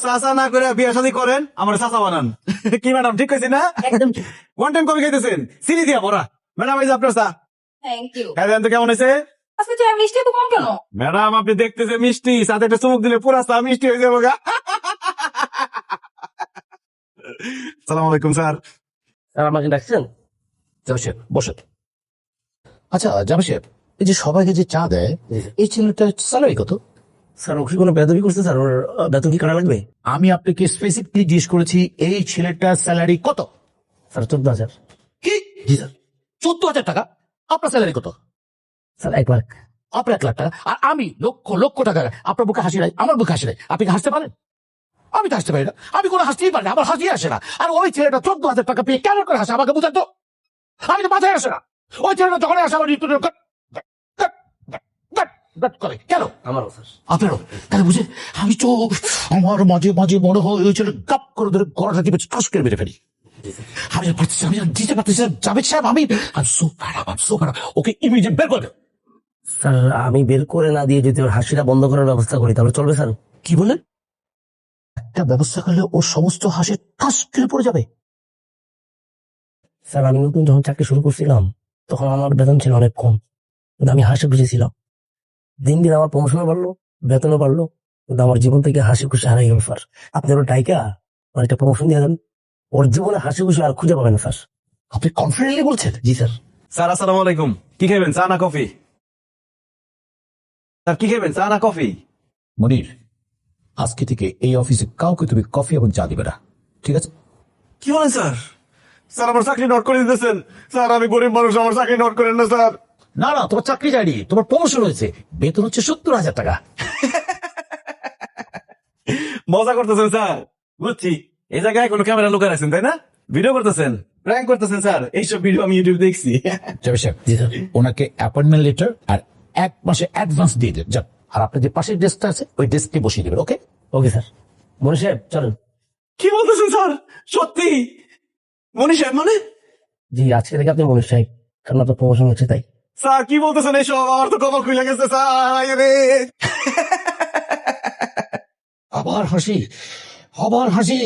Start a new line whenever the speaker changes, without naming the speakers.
চাচা না করে বিয়ে শাদী করেন, আমার চাচা বানান। কি ম্যাডাম ঠিক কইছি না?
একদম
ওয়ান টাইম কবে খাইতেছেন? চিনি দিয়া ভরা। ম্যাডাম এই যে আপনার চা।
Thank you.
খাইলেন তো কেমন হয়েছে?
আজকে চা মিষ্টি তো কম কেন?
ম্যাডাম আপনি দেখতেছে মিষ্টি, সাথে একটা চুমুক দিলে পুরা চা মিষ্টি হয়ে যাবে গা। সালাম আলাইকুম স্যার।
স্যার আমাকে ডাকছেন? জাভেদ সাহেব বসেন। আচ্ছা জাভেদ সাহেব, এই যে সবাইকে যে চা দেয়, এই ছেলেটার স্যালারি কত?
স্যার ও কি কোনো বেদবি করছে স্যার? ওর বেতন কি কাটা লাগবে?
আমি আপনাকে স্পেসিফিকলি জিজ্ঞেস করেছি এই ছেলেটার স্যালারি কত?
স্যার 14,000।
কি?
জি স্যার।
14,000 টাকা? আপনার স্যালারি কত?
স্যার 1 লাখ।
আপনার 1 লাখ টাকা, আর আমি লক্ষ লক্ষ টাকা। আপনার বুকে হাসি নাই, আমার বুকে হাসি নাই। আপনি কি হাসতে পারেন? আমি তো হাসতে পারি না, আমি কোনো হাসতেই পারি না, আমার হাসি আসে না। আর ওই ছেলেটা 14,000 টাকা পেয়ে কেমন করে হাসে আমাকে বুঝান তো। আমি তো মাথায় আসে না। ওই ছেলেটা যখন আসে আমার হৃদয় করে কেন?
আমারও স্যার।
আপনারও? তাহলে বুঝে আমি তো আমার মাঝে মাঝে মনে হয় ওই ছেলে কাপ করে ধরে গলাটা টিপে ঠাস করে মেরে ফেলি। আমি আর পারতেছি, আমি আর দিতে পারতেছি না। জাভেদ সাহেব, আমি সো খারাপ, ওকে ইমিডিয়েট বের করে দেন।
স্যার আমি বের করে না দিয়ে যদি ওর হাসিটা বন্ধ করার ব্যবস্থা করি তাহলে চলবে স্যার?
কি বলেন? একটা ব্যবস্থা করলে ওর সমস্ত হাসি ঠাস করে পড়ে যাবে?
স্যার আমি নতুন যখন চাকরি শুরু করছিলাম তখন আমার বেতন ছিল অনেক কম, কিন্তু আমি হাসি খুশি ছিলাম। দিন দিন আমার প্রমোশনও বাড়লো, বেতনও বাড়লো, কিন্তু আমার জীবন থেকে হাসি খুশি হারাই গেল স্যার। আপনি ওর ডাইকা ওর একটা প্রমোশন দিয়ে দেন, ওর জীবনে হাসি খুশি আর খুঁজে পাবেন না স্যার।
আপনি কনফিডেন্টলি বলছেন?
জি স্যার।
স্যার আসসালামু আলাইকুম। কি খাবেন, চা না কফি? স্যার কি খাবেন, চা না কফি?
মনির, আজকে থেকে এই অফিসে কাউকে তুমি কফি এবং চা দিবে না, ঠিক আছে?
কি বলেন স্যার? স্যার আমার চাকরি নোট করে দিতেছেন। স্যার আমি গরিব মানুষ, আমার চাকরি নোট করেন না স্যার।
না না, তোমার চাকরি যায়নি, তোমার প্রমোশন হয়েছে, বেতন হচ্ছে 70,000 টাকা।
মজা করতেছেন স্যার, বুঝছি। এই জায়গায় কোনো ক্যামেরা লুকায় রাখছেন তাই না? ভিডিও করতেছেন, প্র্যাঙ্ক করতেছেন স্যার। এইসব ভিডিও আমি ইউটিউব দেখছি।
জাভেদ সাহেব,
জি স্যার।
ওনাকে অ্যাপয়েন্টমেন্ট লেটার আর 1 মাসে অ্যাডভান্স দিয়ে দেন, যান। আর আপনার যে পাশের ডেস্কটা আছে ওই ডেস্কে বসিয়ে দেবেন, ওকে?
Okay sir. মনি সাহেব চলেন।
কি বলতেছেন স্যার? সত্যি? মনীষ সাহেব মানে?
জি আজকে থেকে আপনি মনি সাহেব, কারণ আপনার প্রমোশন হচ্ছে তাই।
স্যার কি বলতেছেন এইসব? আমার তো কপাল খুলে গেছে স্যার রে।
আবার হাসি, আবার হাসি।